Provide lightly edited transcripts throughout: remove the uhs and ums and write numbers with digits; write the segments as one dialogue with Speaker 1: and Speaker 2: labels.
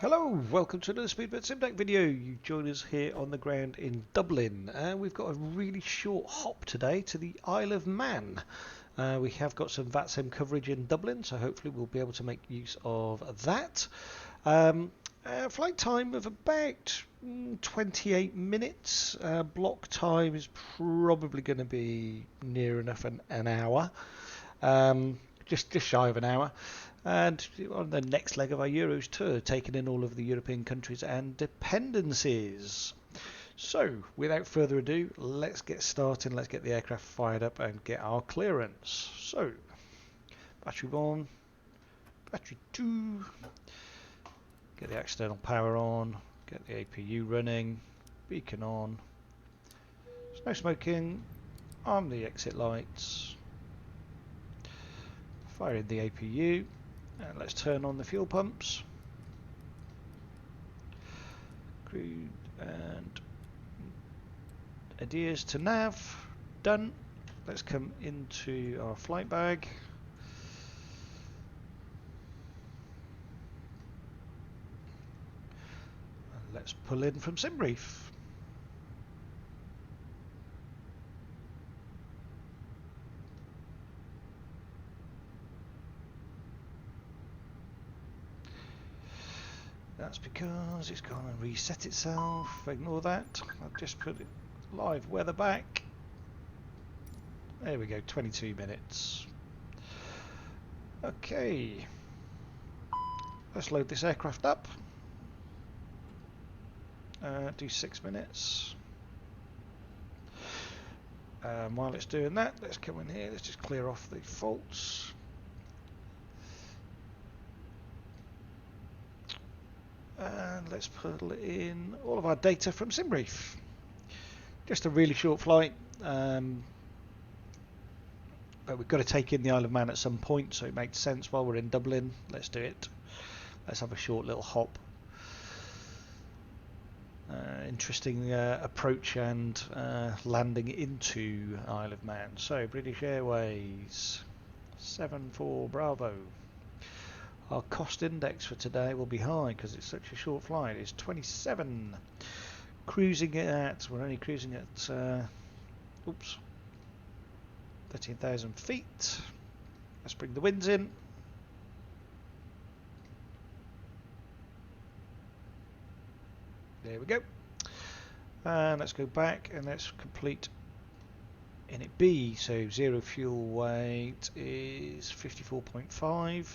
Speaker 1: Hello, welcome to another Speedbird Sim Deck video. You join us here on the ground in Dublin. We've got a really short hop today to the Isle of Man. We have got some Vatsim coverage in Dublin, so hopefully we'll be able to make use of that. Flight time of about 28 minutes. Block time is probably going to be near enough an hour. Just shy of an hour. And on the next leg of our Euros tour, taking in all of the European countries and dependencies. So, without further ado, let's get started. Let's get the aircraft fired up and get our clearance. So, battery 1, battery 2, get the external power on, get the APU running, beacon on, no smoking, arm the exit lights, fire in the APU. And let's turn on the fuel pumps. Crude and adheres to nav. Done. Let's come into our flight bag. And let's pull in from SimBrief. That's because it's gone and reset itself. Ignore that. I've just put it live weather back. There we go, 22 minutes. Okay. Let's load this aircraft up. Do 6 minutes. While it's doing that, let's come in here. Let's just clear off the faults. And let's pull in all of our data from SimBrief. Just a really short flight, but we've got to take in the Isle of Man at some point, so it makes sense while we're in Dublin. Let's do it. Let's have a short little hop. Interesting approach and landing into Isle of Man. So British Airways 74 Bravo. Our cost index for today will be high because it's such a short flight. It's 27. Cruising at, we're only cruising at 13,000 feet. Let's bring the winds in. There we go. And let's go back and let's complete init B. So zero fuel weight is 54.5.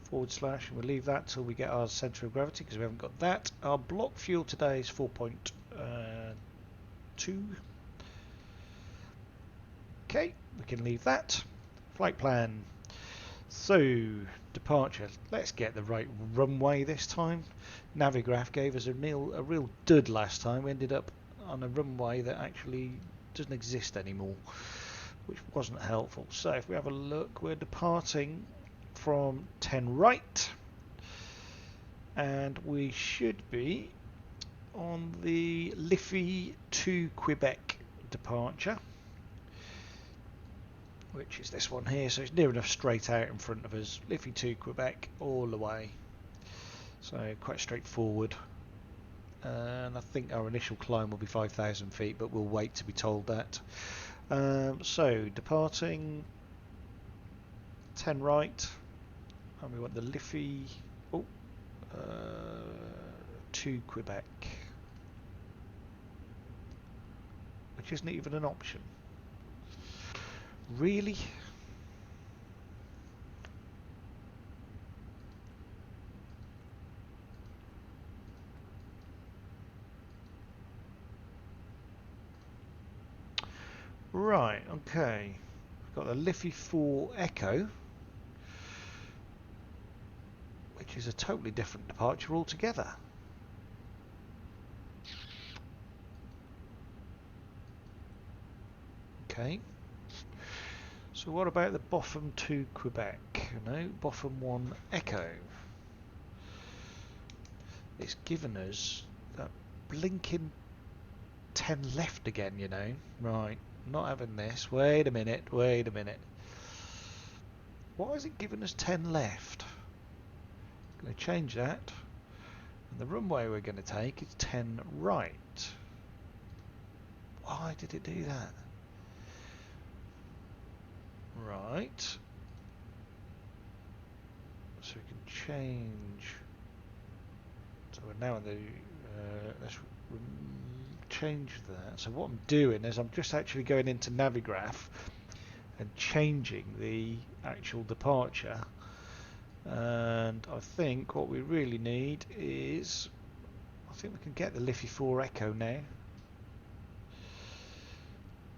Speaker 1: / and we'll leave that till we get our centre of gravity because we haven't got that. Our block fuel today is 4.2. Okay, we can leave that. Flight plan. So, departure. Let's get the right runway this time. Navigraph gave us a real dud last time. We ended up on a runway that actually doesn't exist anymore, which wasn't helpful. So if we have a look, we're departing from 10 right, and we should be on the Liffey to Quebec departure, which is this one here, so it's near enough straight out in front of us. Liffey to Quebec all the way, so quite straightforward. And I think our initial climb will be 5,000 feet, but we'll wait to be told that. So departing 10 right, and we want the Liffey to Quebec, which isn't even an option. Really? Right, okay. We've got the Liffey 4 Echo, which is a totally different departure altogether. Okay. So what about the Botham to Quebec? No, Botham 1 Echo. It's given us that blinking 10 left again, you know. Right, not having this. Wait a minute. Why is it giving us 10 left? Going to change that. And the runway we're going to take is 10 right. Why did it do that? Right. So we can change. So we're now in the. Let's change that. So what I'm doing is I'm just actually going into Navigraph and changing the actual departure. And I think what we really need is, I think we can get the Liffey 4 Echo now.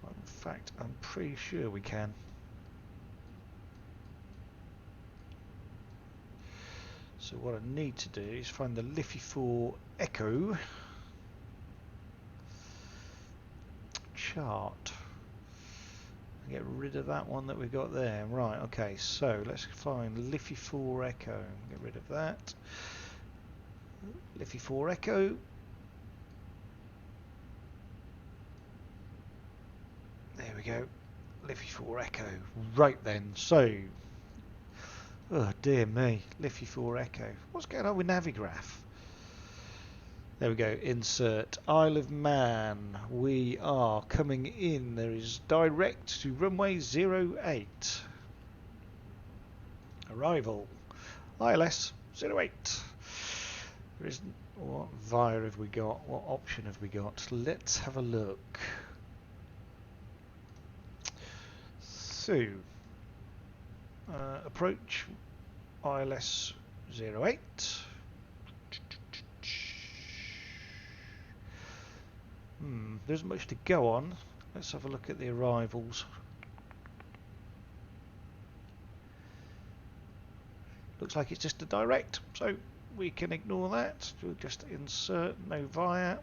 Speaker 1: In fact, I'm pretty sure we can. So what I need to do is find the Liffey 4 Echo chart. Get rid of that one that we got there. Right, okay, so let's find Liffey 4 Echo. Get rid of that. Liffey 4 Echo. There we go. Liffey 4 Echo. Right then, so. Oh dear me. Liffey 4 Echo. What's going on with Navigraph? There we go, insert Isle of Man. We are coming in. There is direct to runway 08. Arrival ILS 08. There isn't. What via have we got? What option have we got? Let's have a look. So, approach ILS 08. There isn't much to go on. Let's have a look at the arrivals. Looks like it's just a direct, so we can ignore that. We'll just insert no via.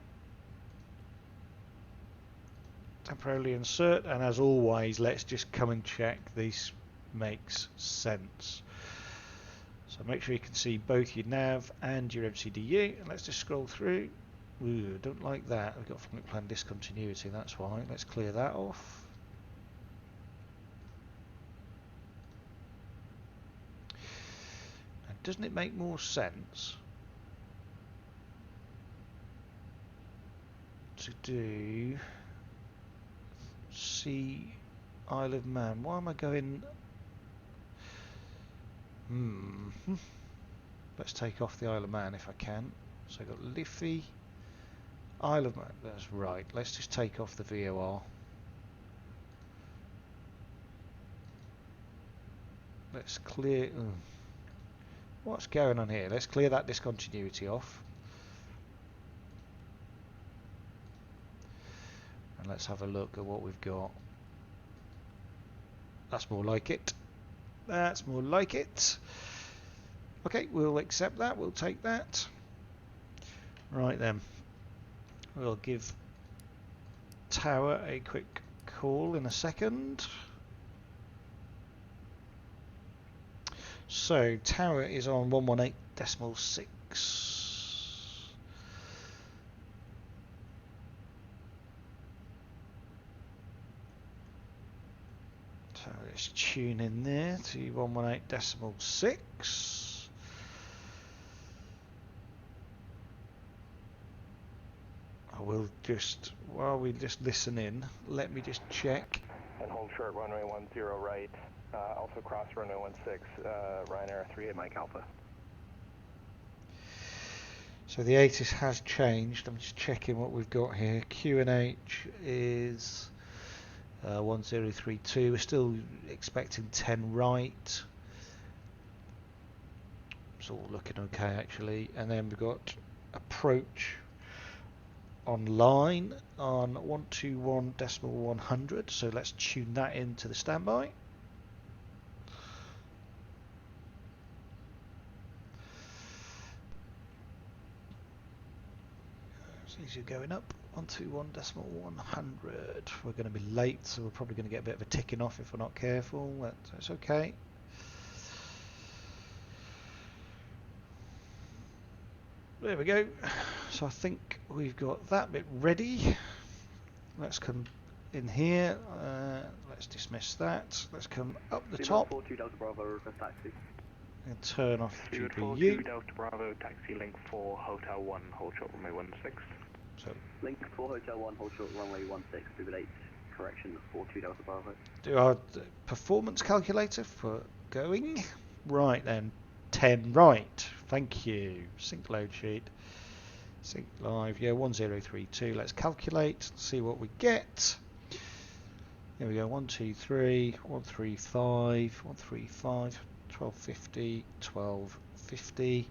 Speaker 1: Temporarily insert, and as always, let's just come and check this makes sense. So make sure you can see both your nav and your MCDU, and let's just scroll through. Ooh, don't like that. We've got flight plan discontinuity, that's why. Let's clear that off. And doesn't it make more sense to do see Isle of Man? Why am I going? Let's take off the Isle of Man if I can. So I've got Liffey, Isle of Man, that's right. Let's just take off the VOR. Let's clear. What's going on here? Let's clear that discontinuity off. And let's have a look at what we've got. That's more like it. That's more like it. Okay, we'll accept that. We'll take that. Right then. We'll give Tower a quick call in a second. So Tower is on 118.6. So let's tune in there to 118.6. I will just, while we just listen in, let me just check.
Speaker 2: And hold short runway 10 right, also cross runway 16, Ryanair 38 Mike Alpha.
Speaker 1: So the ATIS has changed. I'm just checking what we've got here. QNH is 1032. We're still expecting 10 right. It's all looking okay actually. And then we've got approach online on 121.100, so let's tune that into the standby. So these are going up 121.100. We're going to be late, so we're probably going to get a bit of a ticking off if we're not careful. That's okay. There we go. So I think we've got that bit ready. Let's come in here. Let's dismiss that. Let's come up the top. And turn off the
Speaker 2: Speedbird
Speaker 1: GPU.
Speaker 2: 42 Delta Bravo, taxi link 4, Hotel 1, hold short runway 16.
Speaker 1: So
Speaker 3: Link 4 Hotel 1, hold short runway 16, Speedbird 8, correction 42 Delta Bravo.
Speaker 1: do our performance calculator for going. Right then, 10 right. Thank you. Sync load sheet. Sync live. Yeah, 1032. Let's calculate. See what we get. Here we go. 123, 135, 135, 1250, 1250.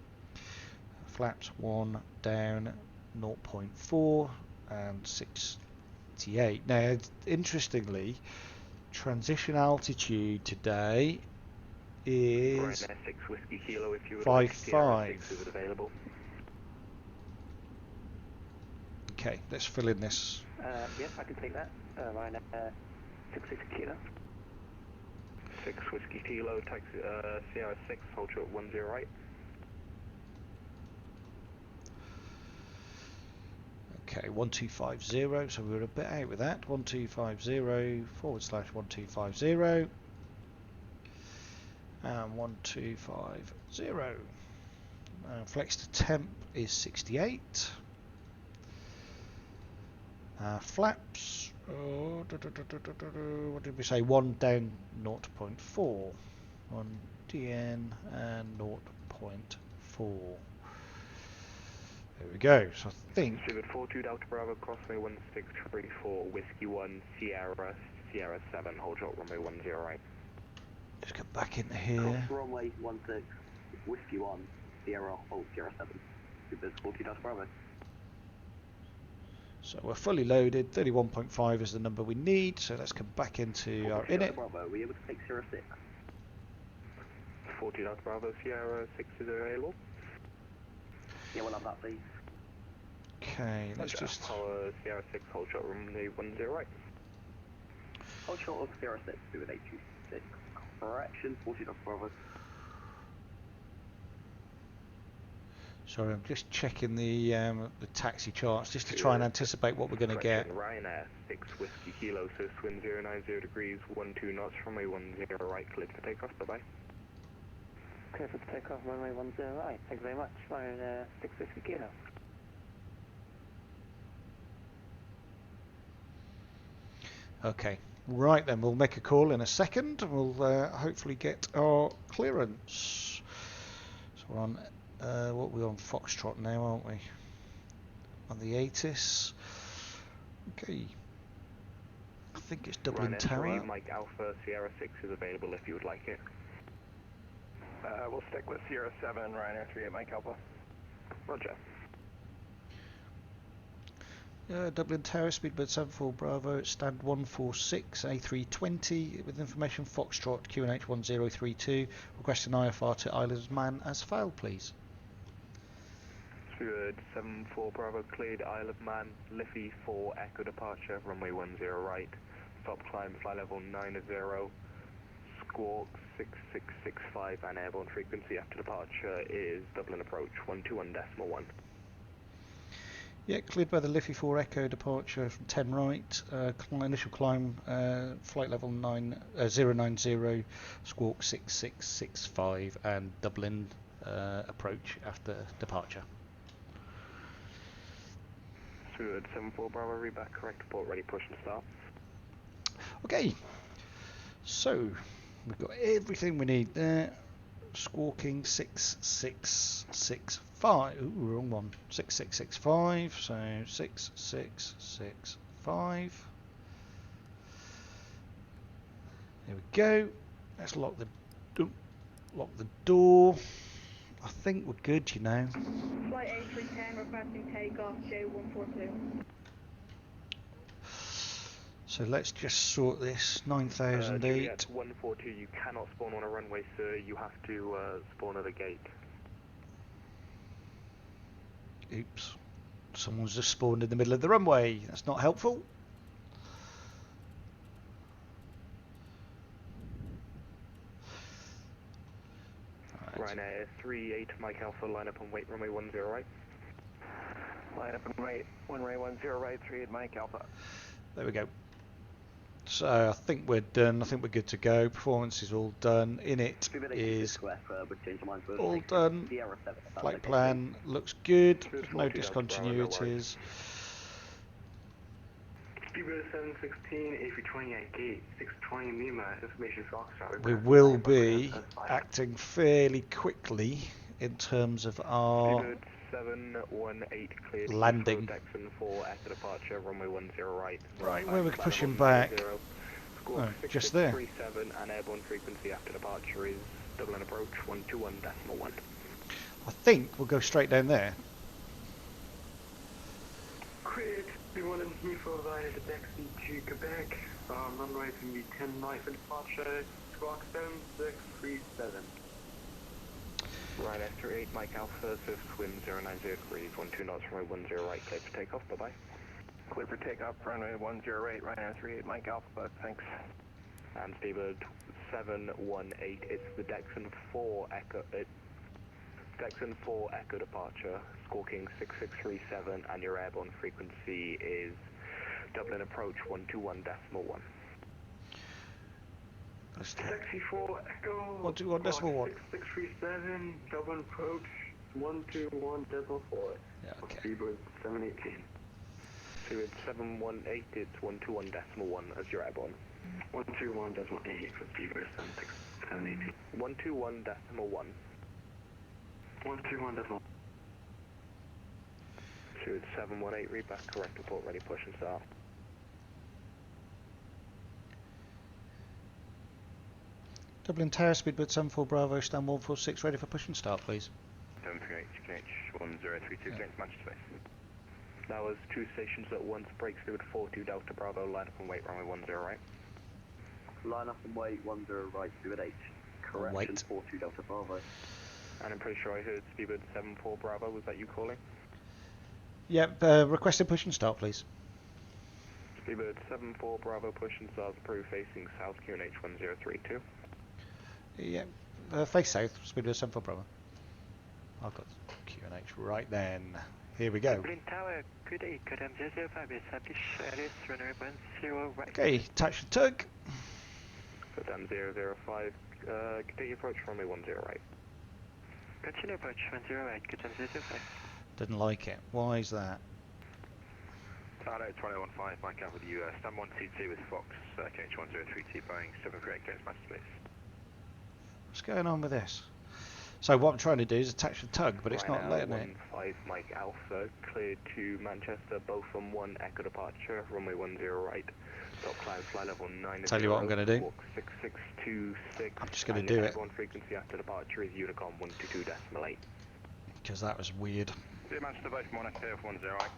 Speaker 1: Flaps 1 down 0.4 and 68. Now, interestingly, transition altitude today is
Speaker 2: Ryanair 6 Whiskey Kilo if you would
Speaker 1: 5.5.
Speaker 2: like. Sierra 6 is it available?
Speaker 1: Okay, let's fill in this.
Speaker 2: Yes, I can take that. Ryanair 6 Whiskey Kilo. 6 Whiskey Kilo, taxi, Sierra 6, hold short 108.
Speaker 1: Okay, 1250, so we were a bit out with that. 1250 /1250 and 1250. Flex to temp is 68. Flaps, what did we say? 1 down 0.4. 1 DN and 0.4. There we go. So I think.
Speaker 2: Speedbird 42 Delta Bravo, crossway 1634, Whiskey 1, Sierra 7, hold short runway 108.
Speaker 1: Just come back into here.
Speaker 3: Cross runway 16, Whiskey 1, Sierra, hold Sierra 7, Speedbird 42 Delta Bravo.
Speaker 1: So we're fully loaded. 31.5 is the number we need. So let's come back into our init.
Speaker 3: Bravo, were you able to take Sierra 6?
Speaker 2: 40 Delta Bravo, Sierra 6 is available.
Speaker 3: Yeah, we'll have that, please.
Speaker 1: Okay, let's just.
Speaker 2: Sierra 6, hold short runway 108.
Speaker 3: Hold short of Sierra 6, Speedbird 826, correction 40 Delta Bravo.
Speaker 1: Sorry, I'm just checking the taxi charts just to try and anticipate what we're going to get.
Speaker 2: Ryanair 6 Whiskey Kilo, so wind 090 degrees, 12 knots, runway 10 right, cleared for takeoff, bye-bye.
Speaker 4: Clear for takeoff, runway 10 right, thank you very much. Ryanair 6 Whiskey Kilo.
Speaker 1: Okay, right then, we'll make a call in a second. We'll hopefully get our clearance. So we're on, what we're on Foxtrot now, aren't we? On the ATIS. Okay. I think it's Dublin
Speaker 2: Ryanair
Speaker 1: Tower.
Speaker 2: 3, Mike Alpha, Sierra 6 is available if you would like it.
Speaker 5: We'll stick with Sierra 7, Ryanair 3 at Mike Alpha.
Speaker 2: Roger.
Speaker 1: Dublin Tower, Speedbird 74 Bravo, stand 146, A320, with information Foxtrot, QNH 1032, request an IFR to Isle of Man as file, please.
Speaker 2: Speedbird 74 Bravo, cleared Isle of Man, Liffey 4, Echo departure, runway 10 right, stop climb, fly level 90, squawk 6665, and airborne frequency after departure is Dublin approach 121.1.
Speaker 1: Yeah, cleared by the Liffey 4 Echo departure from 10 right, initial climb, flight level 090, squawk 6665, and Dublin approach after departure.
Speaker 2: Speedbird 74 Bravo, read back, correct report, ready, push and start.
Speaker 1: Okay, so we've got everything we need there. Squawking 6665. Ooh, wrong one. 6665. So 6665. There we go. Let's lock the door. I think we're good, you know.
Speaker 6: Flight A310 requesting takeoff J142.
Speaker 1: So let's just sort this. 9008.
Speaker 2: Juliet 142, you cannot spawn on a runway, sir. You have to spawn at a gate.
Speaker 1: Oops. Someone's just spawned in the middle of the runway. That's not helpful.
Speaker 2: Ryanair 38, Mike Alpha, line up and wait, runway 10 right.
Speaker 5: Line up and wait, runway 10 right, 38 Mike Alpha.
Speaker 1: There we go. So I think we're done. I think we're good to go. Performance is all done. Init is all done. Flight plan looks good. No discontinuities.
Speaker 2: Speedbird 716, A320 at gate 620 Lima, information Foxtrot.
Speaker 1: We will be acting fairly quickly in terms of our
Speaker 2: Speedbird 718 cleared
Speaker 1: landing.
Speaker 2: Dexon 4 after departure, runway 10 right.
Speaker 1: Right, where we're pushing back.
Speaker 2: Squawk
Speaker 1: Oh, just there.
Speaker 2: 6637 and airborne frequency after departure is Dublin approach 121.1.
Speaker 1: I think we'll go straight down there.
Speaker 2: Cleared, we want to Heathrow via the taxi to Quebec. Runway can be 10 right for departure. Squawk 7637. Right after 8, Mike Alpha, surface wind 090 degrees, 12 knots, runway 10 right, clear for takeoff, bye bye.
Speaker 5: Clear for takeoff, runway 108, right now 38, Mike Alpha, thanks.
Speaker 2: And Speedbird 718, it's the Dexon 4 Echo, Dexon 4 Echo departure, squawking 6637, and your airborne frequency is Dublin approach 121.1. Taxi 4 Echo
Speaker 1: 121.1.
Speaker 2: 6637, Dublin approach 121.4.
Speaker 1: Yeah, okay.
Speaker 2: Speedbird 718. Speedbird 718, it's 121.1 as your airborne. 121.8 for Speedbird 718. 121.1. 121.1. Speedbird 718, read back, correct report, ready, push and start.
Speaker 1: Dublin Tower, Speedbird 74 Bravo, stand 146, ready for push and start, please.
Speaker 5: 738, GeForce 1032, against Manchester Space.
Speaker 2: That was 2 stations at once, brakes fluid 42 Delta Bravo, line up and wait, runway 10 right.
Speaker 3: Line up and wait, 10 right, Speedbird 8. Correction,
Speaker 1: Wait.
Speaker 3: 42 Delta Bravo.
Speaker 2: And I'm pretty sure I heard Speedbird 74 Bravo, was that you calling?
Speaker 1: Yep, requested push and start, please.
Speaker 2: Speedbird 74 Bravo, push and start approved, facing south QNH 1032.
Speaker 1: Yep, face south, Speedbird 74 Bravo. I've got QNH right then. Here we go.
Speaker 4: Dublin Tower, good day, Kadam 005, establish ILS, runway 10 right.
Speaker 1: Okay, attach the tug.
Speaker 2: Kadam 005, continue approach runway 10 right.
Speaker 4: Continue approach 10 right, Kadam 005.
Speaker 1: Didn't like it. Why is that?
Speaker 5: Target 2015, Mike Alpha with you, stand 122 with Fox, KH 1032, Boeing 738, against Manchester Space.
Speaker 1: What's going on with this? So what I'm trying to do is attach the tug, but it's
Speaker 2: Right
Speaker 1: not
Speaker 2: now,
Speaker 1: letting it.
Speaker 2: 15 Mike Alpha, cleared to Manchester, both from 1 Echo departure, runway 10 right. Stop climb, fly level 9.
Speaker 1: Tell you what I'm going to do.
Speaker 2: Walk 6626.
Speaker 1: I'm just going to do it.
Speaker 2: Airborne frequency after departure is Unicom 122.8.
Speaker 1: Because that was weird.
Speaker 5: Dear Manchester, both from 1 Echo 10 right,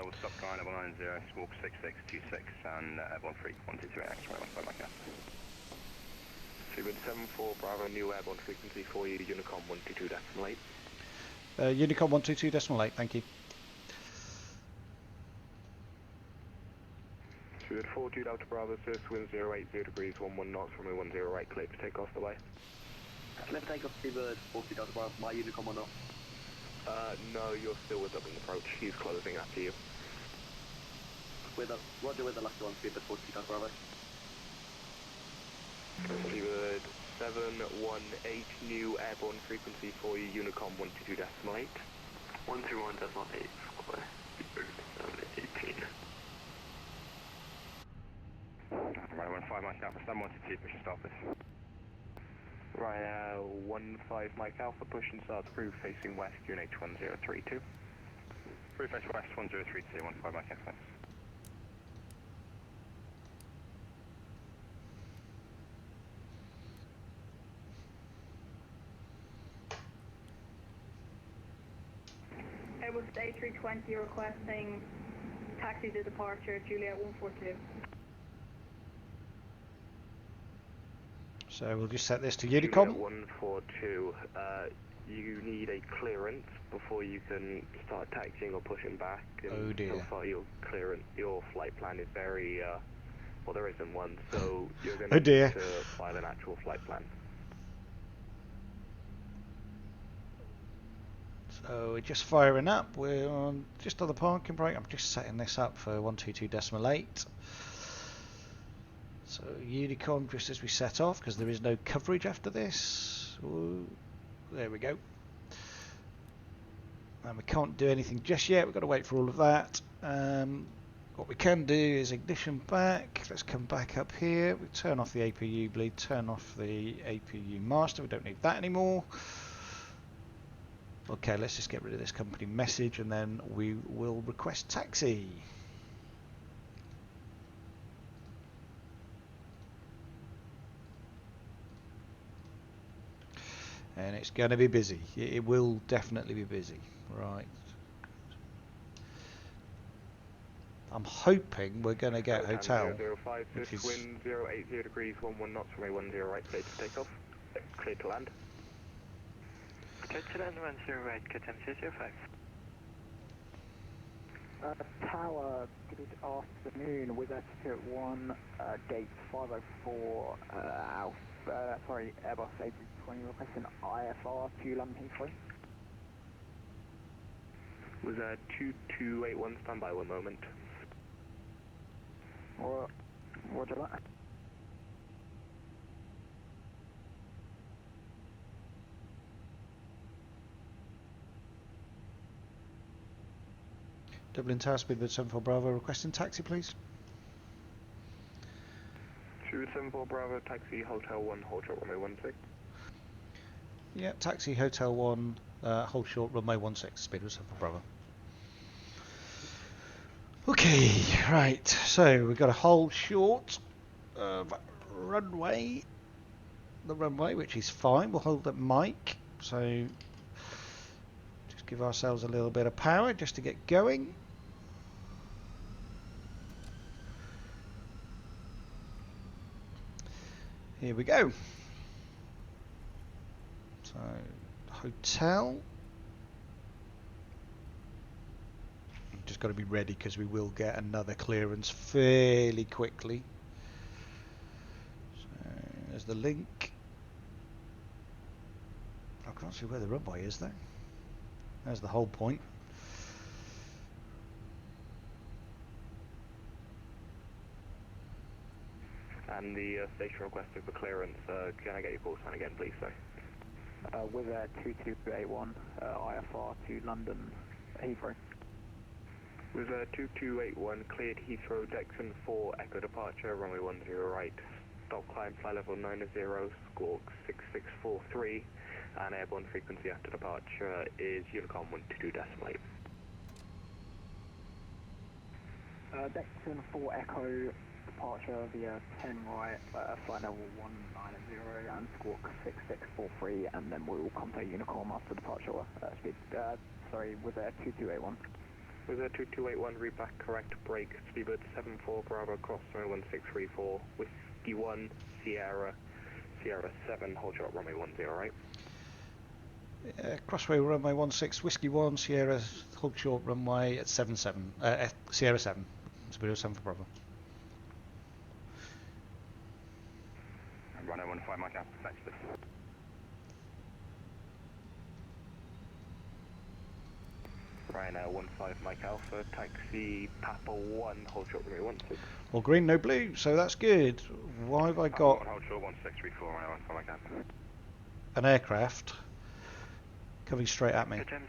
Speaker 5: we'll stop climb level 90, squawk 6626, and airborne freak 122 X, right, Mike Alpha.
Speaker 2: Speedbird 74 Bravo, new airborne frequency for you, Unicom 122.8.
Speaker 1: Unicom 122.8, thank you.
Speaker 2: Speedbird 42 Delta Bravo, surface wind 080 degrees, 11 knots, runway 10 right, clear to take off the way.
Speaker 3: Clear for takeoff, Speedbird 40 Delta Bravo, my Unicom or not?
Speaker 2: No, you're still with Dublin approach, he's closing after you.
Speaker 3: Roger with the last one, Speedbird 40 Delta Bravo.
Speaker 2: Speedbird 718, new airborne frequency for you, Unicom 122.8. 121.8, square, Speedbird 718.
Speaker 5: Right, 15 Mike Alpha, stand 122, push and start, please.
Speaker 2: Right, 15 Mike Alpha, push and start approved, facing west, QNH 1032.
Speaker 5: Approved, face west, 1032, 15 Mike Alpha, thanks.
Speaker 6: Airbus A320 requesting taxi to departure, Juliet 142.
Speaker 1: So we'll just set this to
Speaker 2: Juliet
Speaker 1: Unicom.
Speaker 2: 142, you need a clearance before you can start taxiing or pushing back. And
Speaker 1: Oh dear.
Speaker 2: so far your flight plan is very, well there isn't one, so you're going
Speaker 1: Oh dear.
Speaker 2: to file an actual flight plan.
Speaker 1: So we're just firing up. We're on just on the parking brake. I'm just setting this up for 122.8. So Unicorn just as we set off, because there is no coverage after this. Ooh, there we go. And we can't do anything just yet, we've got to wait for all of that. What we can do is ignition back. Let's come back up here. We turn off the APU bleed, turn off the APU master. We don't need that anymore. Okay, let's just get rid of this company message and then we will request taxi. And it's going to be busy. It will definitely be busy. Right. I'm hoping we're going to get hotel.
Speaker 2: 005,
Speaker 1: which is
Speaker 2: wind 080 degrees, 11 knots, runway 10 right, clear to take off. Clear to land.
Speaker 4: Clear to land 10 right, KTM 005.
Speaker 7: Tower, good afternoon, with attitude at 1, gate 504, Airbus A320 requesting IFR to London Heathrow.
Speaker 2: Was 2281, stand by 1 moment.
Speaker 7: Roger that.
Speaker 1: Dublin Tower, Speedbird 74 Bravo, requesting taxi please.
Speaker 2: Speedbird 74 Bravo, taxi Hotel 1, hold short runway 16.
Speaker 1: Yeah, taxi Hotel 1, hold short runway 16, Speedbird 74 Bravo. Okay, right, so we've got a hold short runway, the runway, which is fine. We'll hold that mic, so just give ourselves a little bit of power just to get going. Here we go. So, hotel. Just got to be ready because we will get another clearance fairly quickly. So there's the link. I can't see where the runway is though. There's the whole point.
Speaker 2: And the station requested for clearance, can I get your call sign again please, sir?
Speaker 7: With 2281, IFR to London Heathrow.
Speaker 2: Was 2281, cleared Heathrow, Dexon 4, Echo departure, runway 10 right. Stop climb, fly level 90, squawk 6643, and airborne frequency after departure is Unicom 122.8.
Speaker 7: Dexon 4 Echo, departure via 10 right, flight level 190 and squawk 6643, and then we will contact Unicom after departure, with 2281.
Speaker 2: Was 2281, read back correct, break, Speedbird 74 Bravo, cross runway 1634, Whiskey 1, Sierra 7, hold short runway 10, right?
Speaker 1: Crossway runway 16, Whiskey 1, Sierra, hold short runway at 77, Sierra 7, Speedbird 7 for Bravo.
Speaker 5: Runway 15, Mike, thanks please.
Speaker 2: Ryanair 15 Mike Alpha, taxi Papa 1, hold short runway 16.
Speaker 1: All green, no blue, so that's good. Why have I got
Speaker 5: Hold short 1634, Runway 15 Mike Alpha.
Speaker 1: an aircraft coming straight at me?
Speaker 4: KTM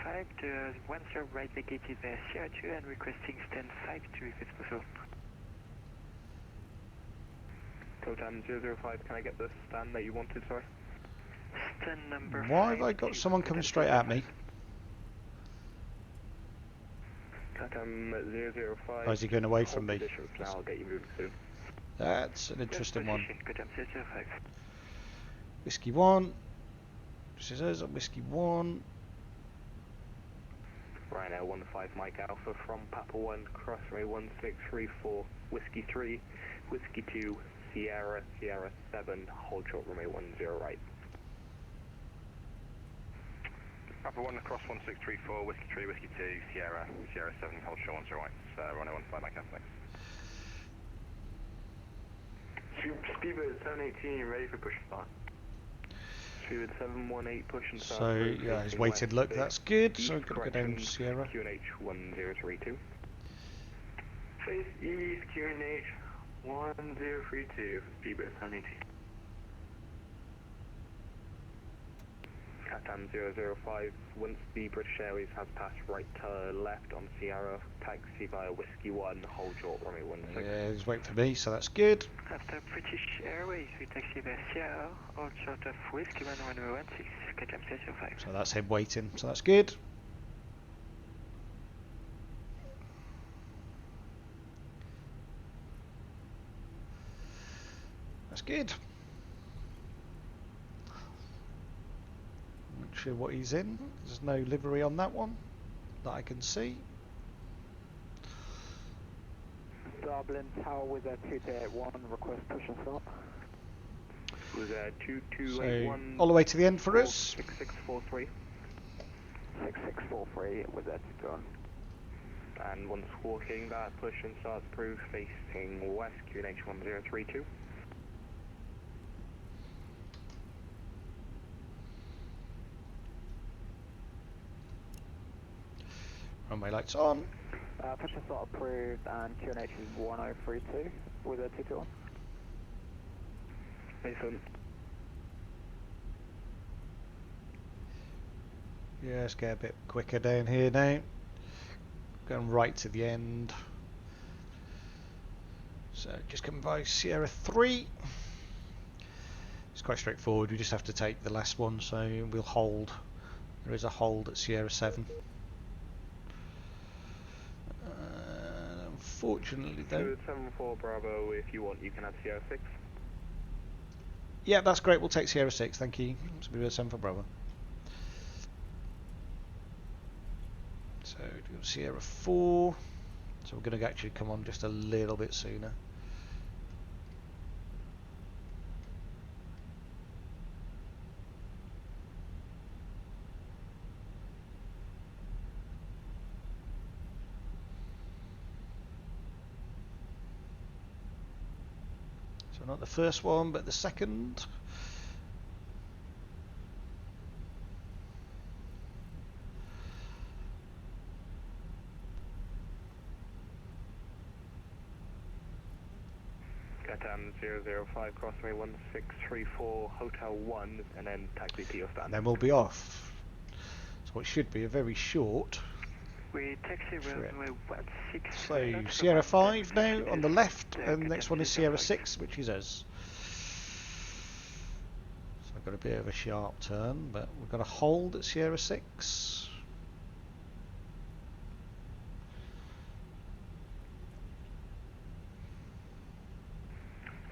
Speaker 4: 005 to 10 right, negative Sierra 2 and requesting stand 52 if it's possible.
Speaker 2: Totem 005, can I get the stand that you wanted, sorry?
Speaker 4: Stand number 5.
Speaker 1: Why have I got someone coming straight at me?
Speaker 2: Totem 005.
Speaker 1: Or is he going away from me?
Speaker 2: Now I'll get you moving soon.
Speaker 1: That's an interesting one.
Speaker 4: KTM 005.
Speaker 1: Whiskey 1. This is us at Whiskey 1.
Speaker 2: Ryanair 15 Mike Alpha from Papa 1, crossway 1634, Whiskey 3, Whiskey 2, Sierra 7, hold short runway 10 right.
Speaker 5: Papa 1 across 1634, Whiskey 3, Whiskey 2, Sierra 7, hold short 10 right. Runway 15 Mike Alpha, thanks.
Speaker 2: Speedbird 718, ready for push and start. Speedbird 718, push and start.
Speaker 1: So, yeah, he's waited. Look, that's good. So, I'm going to go down Sierra.
Speaker 2: QNH 1032.
Speaker 3: Face east, QNH
Speaker 2: 1032, Speedbird 780. Captain 005, once the British Airways has passed right to left on Sierra, taxi via Whiskey 1, hold short runway 16.
Speaker 1: Yeah, he's waiting for me, so that's good.
Speaker 7: After British Airways, we taxi via Sierra, hold short of Whiskey 1, runway 16, Captain 005.
Speaker 1: So that's him waiting, so that's good. That's good. Not sure what he's in. There's no livery on that one that I can see.
Speaker 7: Dublin Tower with a 2281, request push and start.
Speaker 2: Was 2281.
Speaker 1: So, all the way to the end for us.
Speaker 2: 6643.
Speaker 7: 6643 with a 221.
Speaker 2: And once walking, that push and start approved, facing west, QNH 1032.
Speaker 1: Runway lights on.
Speaker 7: Push and start approved, and QNH is 1032 with a 221.
Speaker 2: Excellent.
Speaker 1: Yeah, let's get a bit quicker down here now. Going right to the end. So just coming by Sierra 3. It's quite straightforward, we just have to take the last one, so we'll hold. There is a hold at Sierra 7. Unfortunately though...
Speaker 2: 74 Bravo, if you want you can have Sierra 6.
Speaker 1: Yeah, that's great, we'll take Sierra 6, thank you. So we were 7 for Bravo. So do Sierra 4. So we're going to actually come on just a little bit sooner. So not the first one, but the second.
Speaker 2: Gatam 005, crossway 1634, Hotel 1, and then taxi to your stand.
Speaker 1: And then we'll be off. So it should be a very short.
Speaker 7: We taxi runway 16.
Speaker 1: So Sierra 5 now on the left, and the next one is Sierra 6, which is us. So I've got a bit of a sharp turn, but we've got a hold at Sierra 6.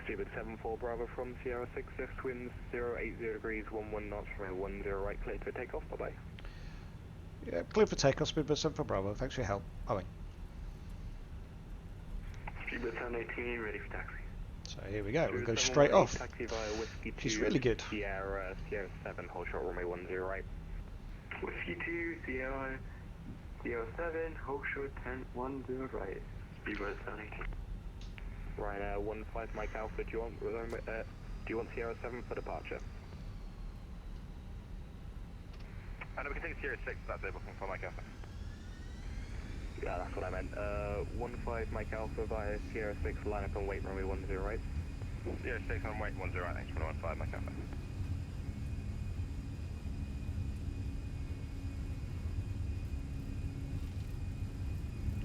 Speaker 2: Speedbird 74 Bravo from Sierra 6, left winds 080 degrees, 11 knots, runway 10 right, clear to takeoff, bye bye.
Speaker 1: Yeah, clear for takeoff, Speedbird 7 for Bravo, thanks for your help. Bye.
Speaker 2: Speedbird 718, ready for taxi.
Speaker 1: So here we go, we'll go straight off.
Speaker 2: Taxi via Whiskey 2,
Speaker 1: She's really good.
Speaker 2: Sierra 7, hold short, runway 10 right.
Speaker 3: Whiskey 2, Sierra 7, hold short 10 right. Speedbird 718.
Speaker 2: Right, 15 Mike Alpha, do you want Sierra 7 for departure?
Speaker 5: And we can take Sierra 6, that's able from Mike Alpha.
Speaker 2: Yeah, that's what I meant. 15 Mike Alpha via Sierra 6, line up and wait, runway 10 right.
Speaker 5: Sierra 6 on wait, 10 right, thanks for 15 Mike Alpha.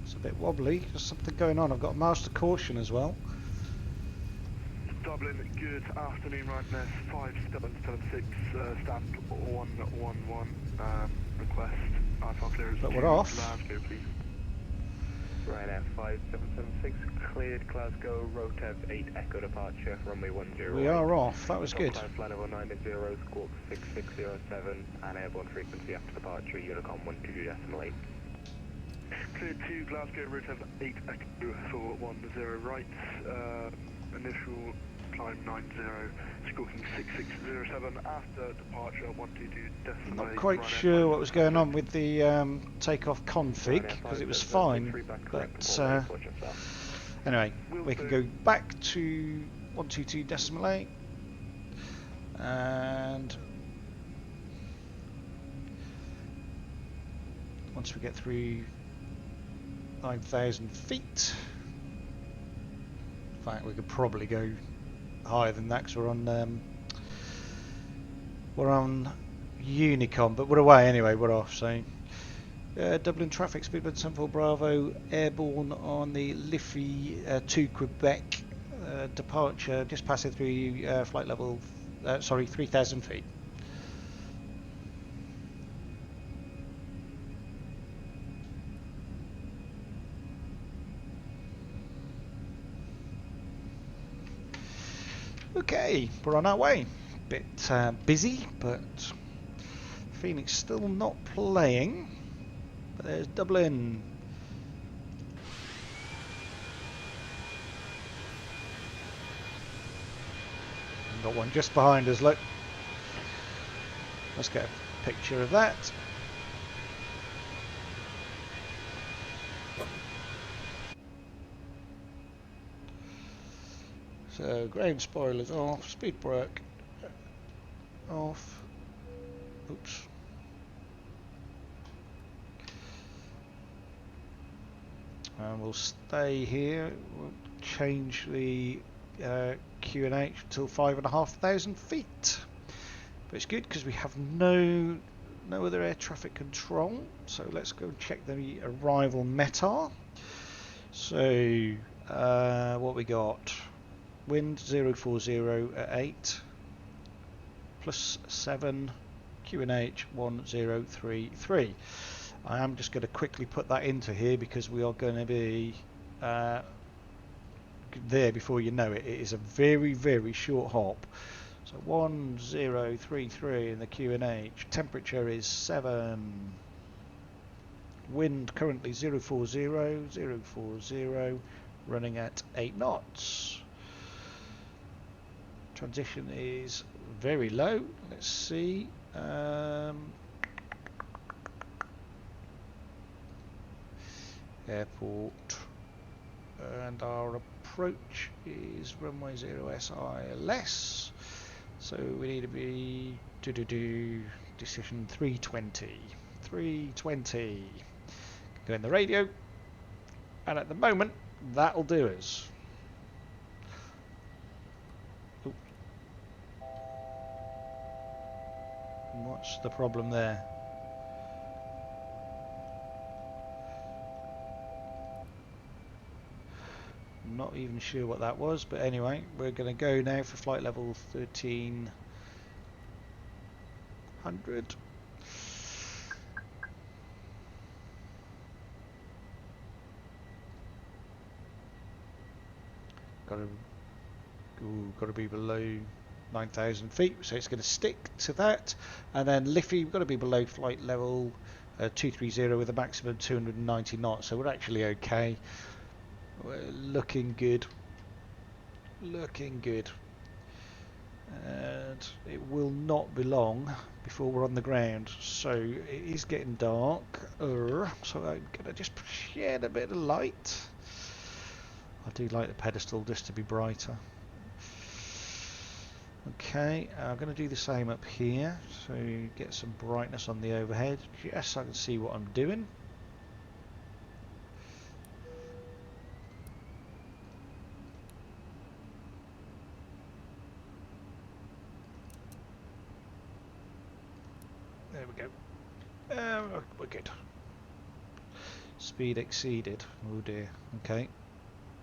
Speaker 1: It's a bit wobbly, there's something going on. I've got a master caution as well.
Speaker 8: Dublin, good afternoon, right now, 5776, stand 111, request Alpha clearance.
Speaker 1: But we're off.
Speaker 2: Glasgow, please. Right, 5776, cleared Glasgow, Rotev 8, Echo departure, runway 10
Speaker 1: We are off, that was good.
Speaker 2: Flight level 90, squawk 6607, and airborne frequency after departure, Unicom 122.8.
Speaker 8: Cleared to Glasgow, Rotev 8, Echo for 10 right, initial climb 90, squawking 6607, after departure 122.8.
Speaker 1: Not quite sure what was going on with the takeoff config, because it was fine, but anyway, we can go back to 122.8, and once we get through 9,000 feet, fact, we could probably go higher than that because we're on Unicom, but we're away anyway. We're off. So Dublin traffic, Speedbird 74 Bravo, airborne on the Liffey to Quebec, departure just passing through flight level, 3,000 feet. Okay, we're on our way. Bit busy, but Fenix still not playing. But there's Dublin. Got one just behind us, look. Let's get a picture of that. So ground spoilers off, speed brake off. Oops. And we'll stay here. We'll change the Q&H until 5,500 feet. But it's good because we have no other air traffic control. So let's go and check the arrival METAR. So what we got? Wind 040 at 8, plus 7, Q&H 1033. I am just going to quickly put that into here because we are going to be there before you know it. It is a very, very short hop. So 1033 in the Q&H. Temperature is 7. Wind currently 040, running at 8 knots. Transition is very low. Let's see. Airport, and our approach is runway 0S ILS. So we need to be decision 320. 320. Go in the radio, and at the moment that'll do us. What's the problem there? Not even sure what that was, but anyway, we're going to go now for flight level 1300. Got to be below 9,000 feet, so it's going to stick to that. And then Liffey, we've got to be below flight level 230 with a maximum 290 knots, so we're actually okay. We're looking good. Looking good. And it will not be long before we're on the ground. So it is getting dark. So I'm going to just shed a bit of light. I do like the pedestal just to be brighter. Okay, I'm going to do the same up here, so get some brightness on the overhead, just so I can see what I'm doing. There we go. We're good. Speed exceeded. Oh dear. Okay,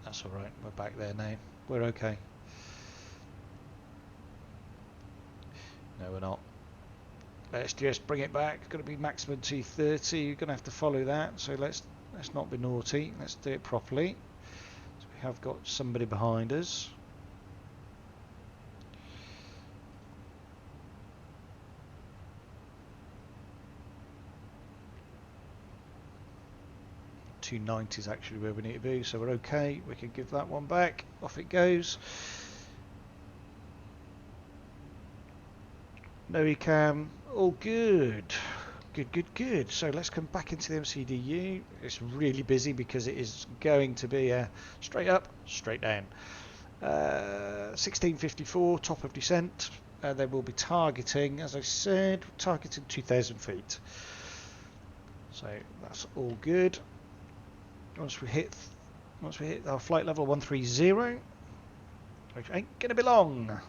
Speaker 1: that's all right. We're back there now. We're okay. No, we're not. Let's just bring it back. It's going to be maximum 230. You're going to have to follow that. So let's not be naughty. Let's do it properly. So we have got somebody behind us. .290 is actually where we need to be. So we're okay. We can give that one back. Off it goes. No ECAM, all good. Good. So let's come back into the MCDU. It's really busy because it is going to be a straight up, straight down. 1654, top of descent. They will be targeting, as I said, targeting 2,000 feet. So that's all good. Once we hit our flight level 130, which ain't going to be long.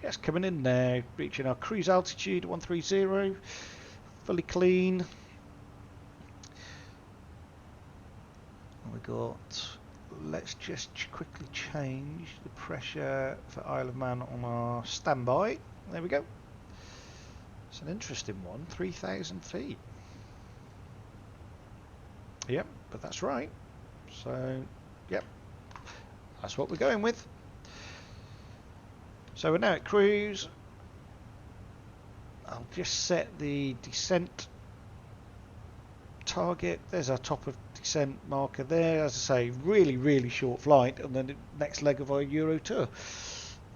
Speaker 1: Just coming in now, reaching our cruise altitude 130, fully clean. We got, let's just quickly change the pressure for Isle of Man on our standby. There we go. It's an interesting one, 3,000 feet. Yep, but that's right. So, yep, that's what we're going with. So we're now at cruise. I'll just set the descent target. There's our top of descent marker there. As I say, really short flight, and then the next leg of our Euro tour.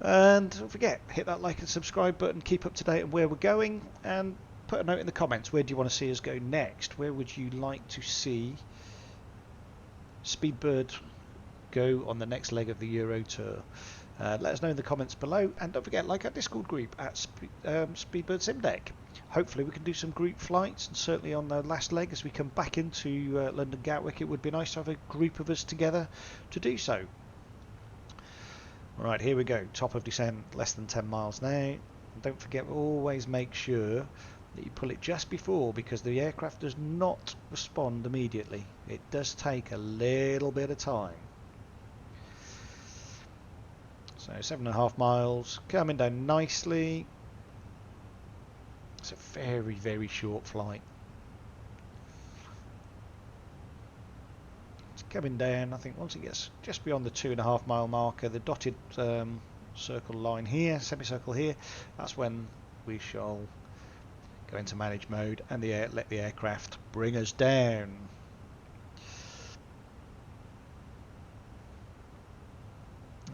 Speaker 1: And don't forget, hit that like and subscribe button, keep up to date on where we're going, and put a note in the comments, where do you want to see us go next? Where would you like to see Speedbird go on the next leg of the Euro tour? Let us know in the comments below, and don't forget, like our Discord group at Speedbird Sim Deck. Hopefully we can do some group flights, and certainly on the last leg as we come back into London Gatwick, it would be nice to have a group of us together to do so. Right, here we go, top of descent, less than 10 miles now. And don't forget, always make sure that you pull it just before, because the aircraft does not respond immediately. It does take a little bit of time. So 7.5 miles, coming down nicely. It's a very short flight. It's coming down. I think once it gets just beyond the 2.5 mile marker, the dotted circle line here, semicircle here, that's when we shall go into manage mode and let the aircraft bring us down.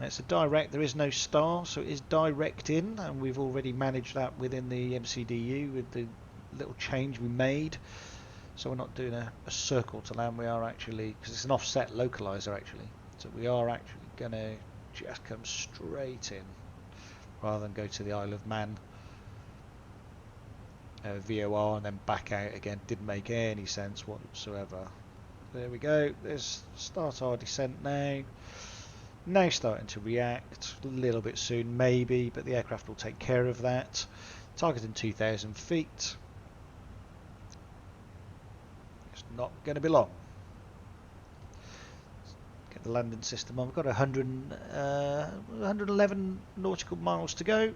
Speaker 1: It's a direct, there is no star, so it is direct in, and we've already managed that within the MCDU with the little change we made. So we're not doing a circle to land, we are actually, because it's an offset localizer actually, so we are actually going to just come straight in rather than go to the Isle of Man VOR and then back out again. Didn't make any sense whatsoever. There we go, there's start our descent now. Now starting to react, a little bit soon maybe, but the aircraft will take care of that. Targeting 2,000 feet. It's not going to be long. Get the landing system on. We've got 111 nautical miles to go.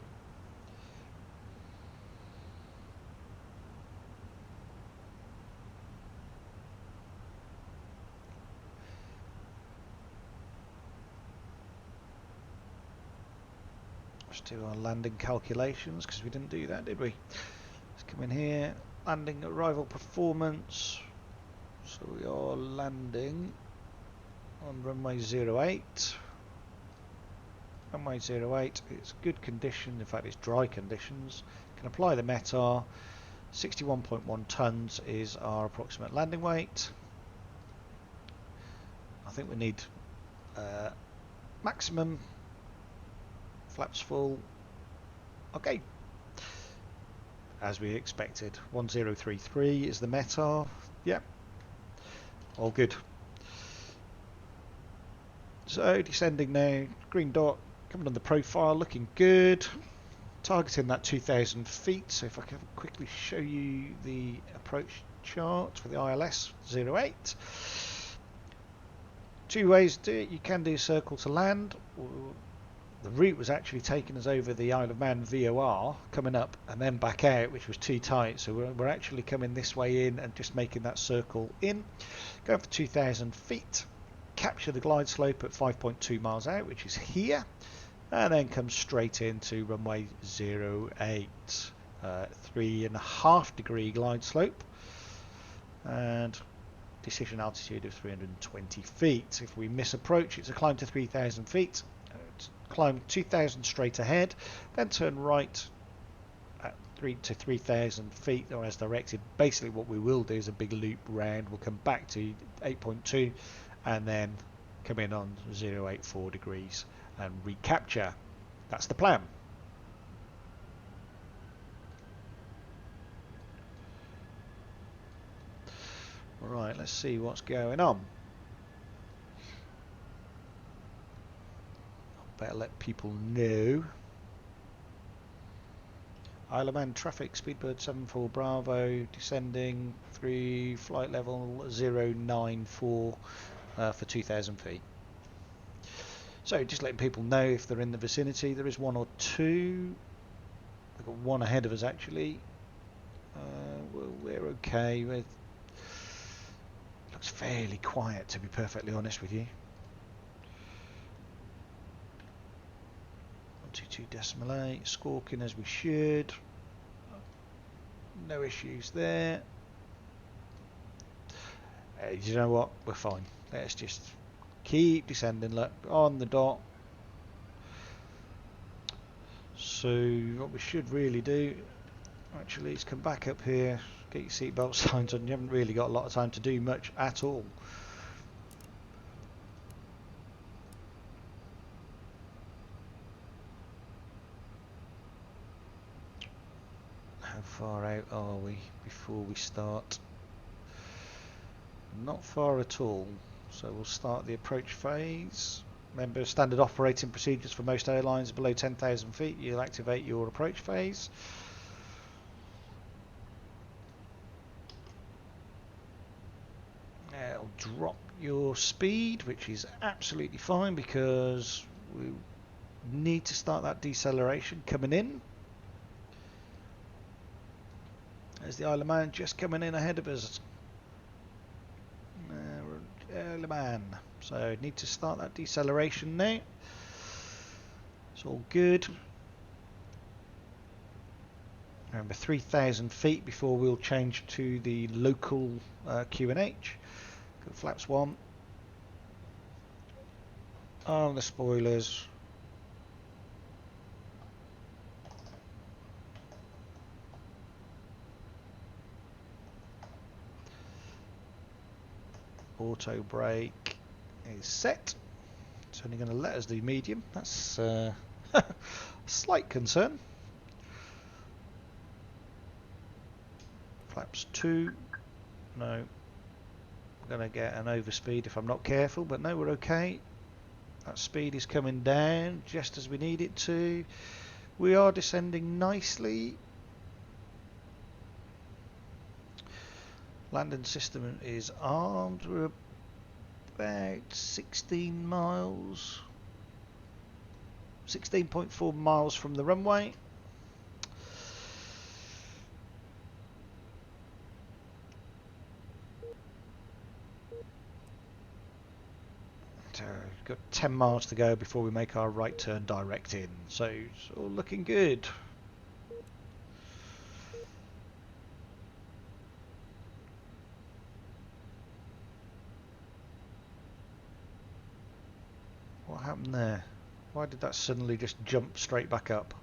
Speaker 1: Do our landing calculations, because we didn't do that, did we? Let's come in here, landing arrival performance. So we are landing on runway 08. Runway 08, it's good condition, in fact it's dry conditions. Can apply the METAR. 61.1 tons is our approximate landing weight. I think we need maximum. Flaps full. Okay. As we expected. 1033 is the METAR. Yep. All good. So descending now. Green dot coming on the profile, looking good. Targeting that 2,000 feet. So if I can quickly show you the approach chart for the ILS 08. Two ways to do it. You can do circle to land. The route was actually taking us over the Isle of Man VOR, coming up and then back out, which was too tight. So we're actually coming this way in and just making that circle in. Going for 2,000 feet. Capture the glide slope at 5.2 miles out, which is here. And then come straight into runway 08. 3.5 degree glide slope. And decision altitude of 320 feet. If we miss approach, it's a climb to 3,000 feet. Climb 2,000 straight ahead, then turn right at 3,000 feet, or as directed. Basically what we will do is a big loop round. We'll come back to 8.2 and then come in on 084 degrees and recapture. That's the plan. Right, let's see what's going on. Better let people know. Isle of Man traffic, Speedbird 74 Bravo, descending through flight level 094 for 2,000 feet. So just letting people know if they're in the vicinity. There is one or two. We've got one ahead of us actually. We're okay with. Looks fairly quiet, to be perfectly honest with you. 122.8, squawking as we should. No issues there. You know what? We're fine. Let's just keep descending. Look, on the dot. So what we should really do, actually, is come back up here, get your seatbelt signs on. You haven't really got a lot of time to do much at all. How far out are we before we start? Not far at all. So we'll start the approach phase. Remember, standard operating procedures for most airlines below 10,000 feet. You'll activate your approach phase. It'll drop your speed, which is absolutely fine because we need to start that deceleration coming in. There's the Isle of Man just coming in ahead of us. Isle of Man. So need to start that deceleration now. It's all good. Remember 3,000 feet before we'll change to the local QNH. Got flaps 1. On the spoilers. Auto brake is set. It's only going to let us do medium. That's a slight concern. Flaps 2. No. I'm going to get an overspeed if I'm not careful, but no, we're okay. That speed is coming down just as we need it to. We are descending nicely. Landing system is armed. We're about 16 miles, 16.4 miles from the runway. So we've got 10 miles to go before we make our right turn direct in. So it's all looking good. What happened there? Why did that suddenly just jump straight back up?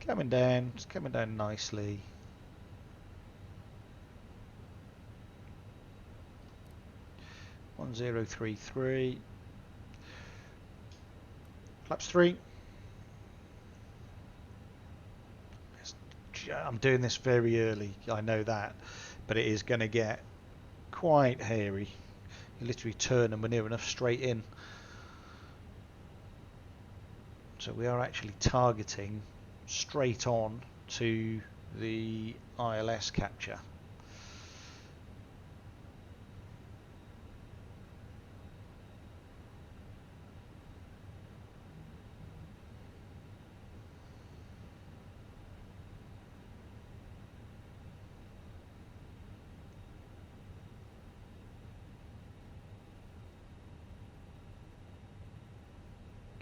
Speaker 1: Coming down, it's coming down nicely. One 1033. Flaps 3. I'm doing this very early, I know that, but it is going to get quite hairy. You literally turn and we're near enough straight in. So we are actually targeting straight on to the ILS capture.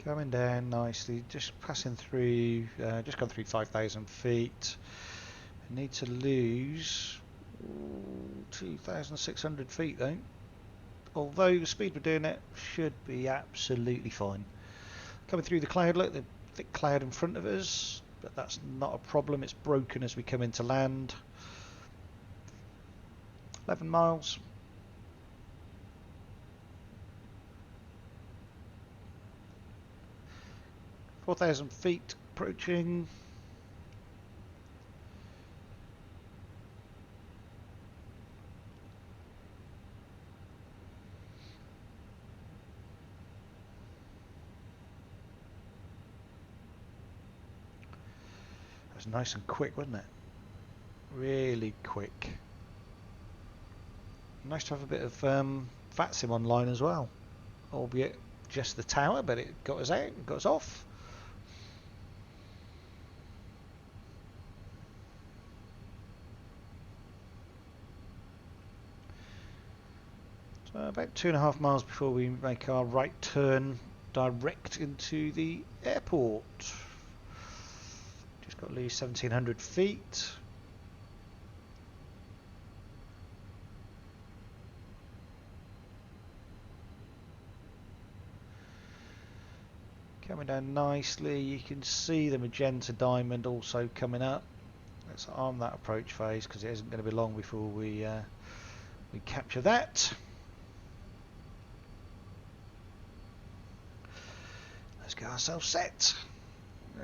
Speaker 1: Coming down nicely, just passing through, just gone through 5,000 feet. I need to lose 2,600 feet though. Although the speed we're doing it should be absolutely fine. Coming through the cloud, look, the thick cloud in front of us, but that's not a problem. It's broken as we come into land. 11 miles. .4,000 feet approaching. was nice and quick, wasn't it? Really quick. Nice to have a bit of Vatsim online as well, albeit just the tower, but it got us out, got us off. So about 2.5 miles before we make our right turn direct into the airport. Just got to lose 1,700 feet. Coming down nicely, you can see the magenta diamond also coming up. Let's arm that approach phase because it isn't going to be long before we capture that. Let's get ourselves set.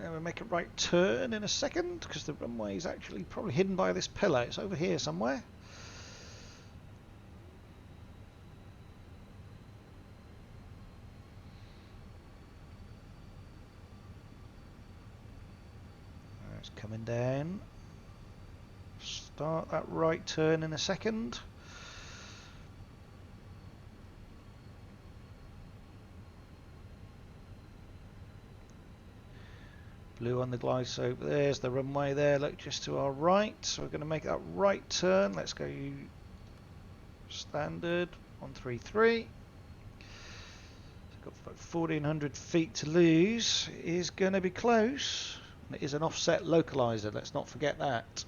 Speaker 1: We'll make a right turn in a second because the runway is actually probably hidden by this pillar. It's over here somewhere. It's coming down. Start that right turn in a second. Blue on the glide slope. There's the runway there. Look, just to our right. So we're going to make that right turn. Let's go standard 133. Got about 1,400 feet to lose. It is going to be close. It is an offset localizer. Let's not forget that.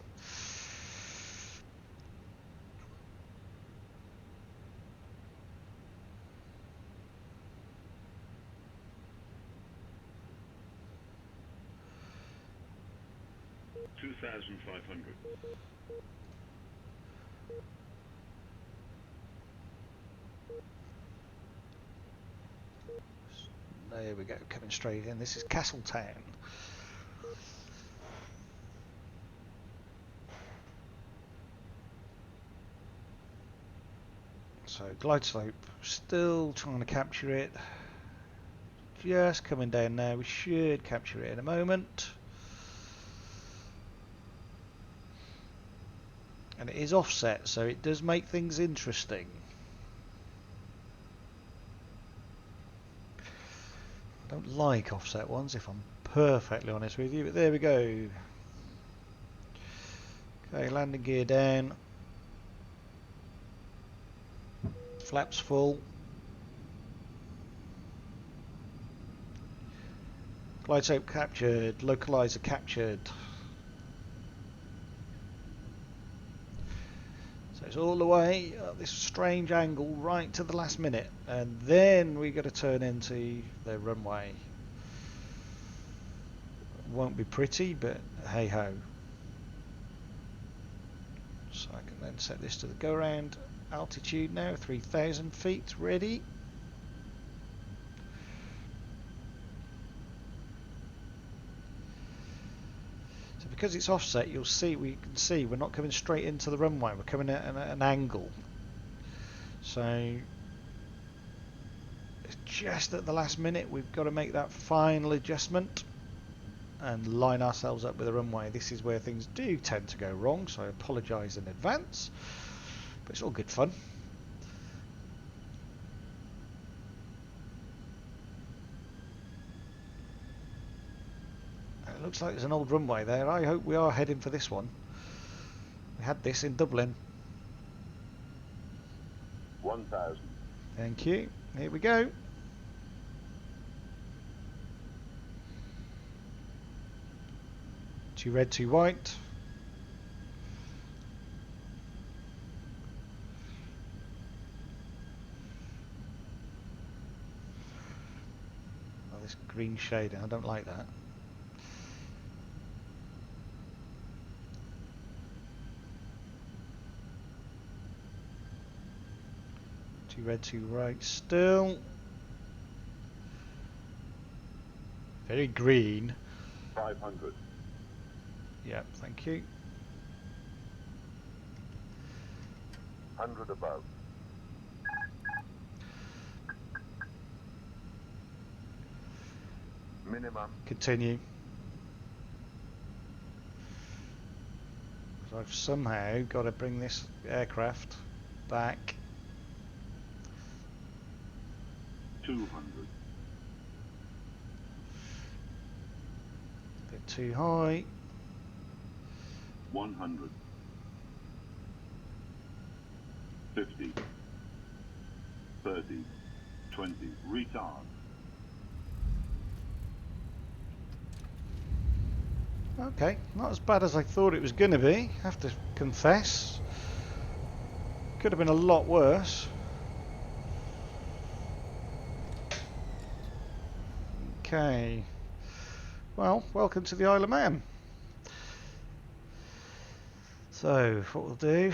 Speaker 1: There we go, coming straight in. This is Castletown. So glide slope, still trying to capture it. Just coming down now. We should capture it in a moment. And it is offset, so it does make things interesting. I don't like offset ones, if I'm perfectly honest with you, but there we go. Okay, landing gear down. Flaps full. Glide slope captured. Localizer captured. So it's all the way up this strange angle right to the last minute, and then we got to turn into the runway. Won't be pretty, but hey ho. So I can then set this to the go round altitude now, 3,000 feet, ready. So because it's offset, you'll see, we can see we're not coming straight into the runway, we're coming at an angle. So it's just at the last minute we've got to make that final adjustment and line ourselves up with the runway. This is where things do tend to go wrong, so I apologise in advance, but it's all good fun. It looks like there's an old runway there. I hope we are heading for this one. We had this in Dublin.
Speaker 9: 1,000.
Speaker 1: Thank you. Here we go. Too red, too white. Oh, this green shading, I don't like that. Too red, too right still. Very green.
Speaker 9: 500.
Speaker 1: Yeah, thank you.
Speaker 9: 100 above. Minimum.
Speaker 1: Continue. I've somehow got to bring this aircraft back.
Speaker 9: 200.
Speaker 1: A bit too high.
Speaker 9: 100. 50. 30. 20. Retard.
Speaker 1: Okay, not as bad as I thought it was going to be, I have to confess. Could have been a lot worse. Okay. Well, welcome to the Isle of Man. So, what we'll do...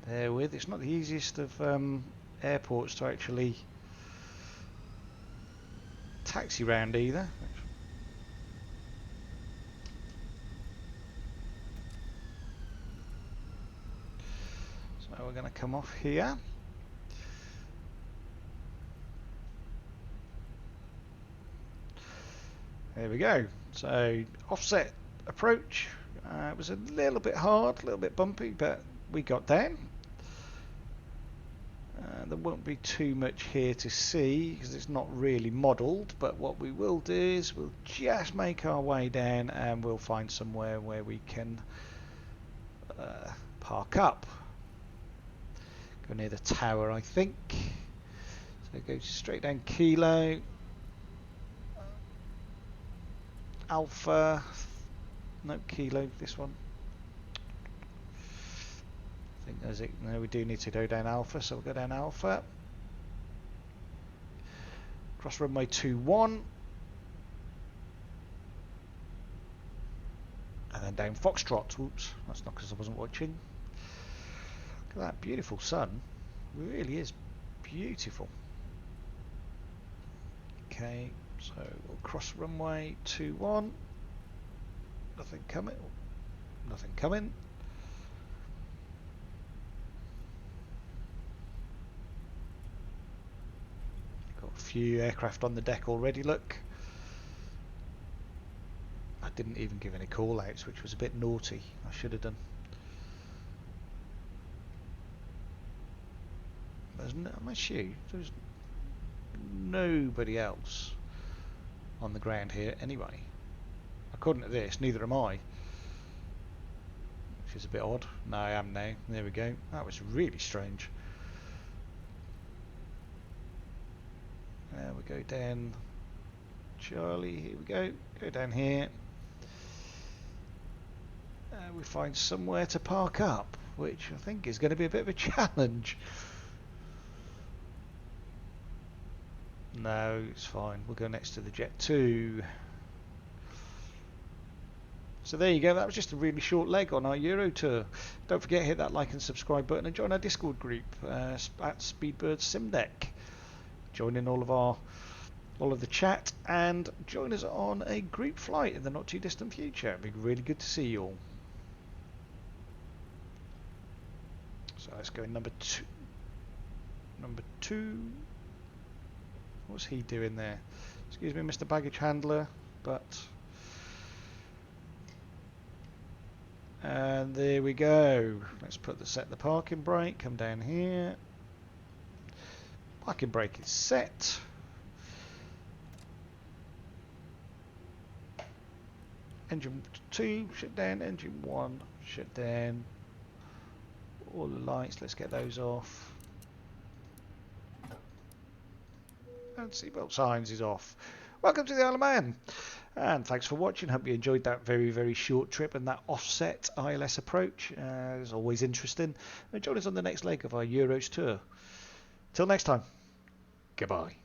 Speaker 1: Bear with, it's not the easiest of airports to actually taxi round either. So we're going to come off here. There we go. So offset approach. It was a little bit hard, a little bit bumpy, but we got down. There won't be too much here to see because it's not really modelled, but what we will do is we'll just make our way down and we'll find somewhere where we can park up. Go near the tower, I think. So go straight down Kilo, Alpha, no Kilo, this one. I think there's it. No, we do need to go down Alpha, so we'll go down Alpha. Cross runway 21. And then down Foxtrot. Whoops, that's not because I wasn't watching. Look at that beautiful sun. It really is beautiful. Okay, so we'll cross runway 21. Nothing coming. Nothing coming. Got a few aircraft on the deck already, look. I didn't even give any call outs, which was a bit naughty. I should have done. There's no, there's nobody else on the ground here anyway. According to this, neither am I. Which is a bit odd. No, I am now. There we go. That was really strange. There we go down Charlie. Here we go. Go down here. We find somewhere to park up, which I think is going to be a bit of a challenge. No, it's fine. We'll go next to the Jet 2. So there you go. That was just a really short leg on our Euro tour. Don't forget, hit that like and subscribe button and join our Discord group at Speedbird Sim Deck. Join in all of the chat and join us on a group flight in the not too distant future. It'd be really good to see you all. So let's go number two. Number 2. What's he doing there? Excuse me, Mr. Baggage Handler, but... And there we go. Let's set the parking brake, come down here. Parking brake is set. Engine 2, shut down. Engine 1, shut down. All the lights, let's get those off. And seatbelt signs is off. Welcome to the Isle of Man, and thanks for watching. Hope you enjoyed that very, very short trip and that offset ILS approach. It's always interesting. And join us on the next leg of our Euros tour. Till next time, goodbye.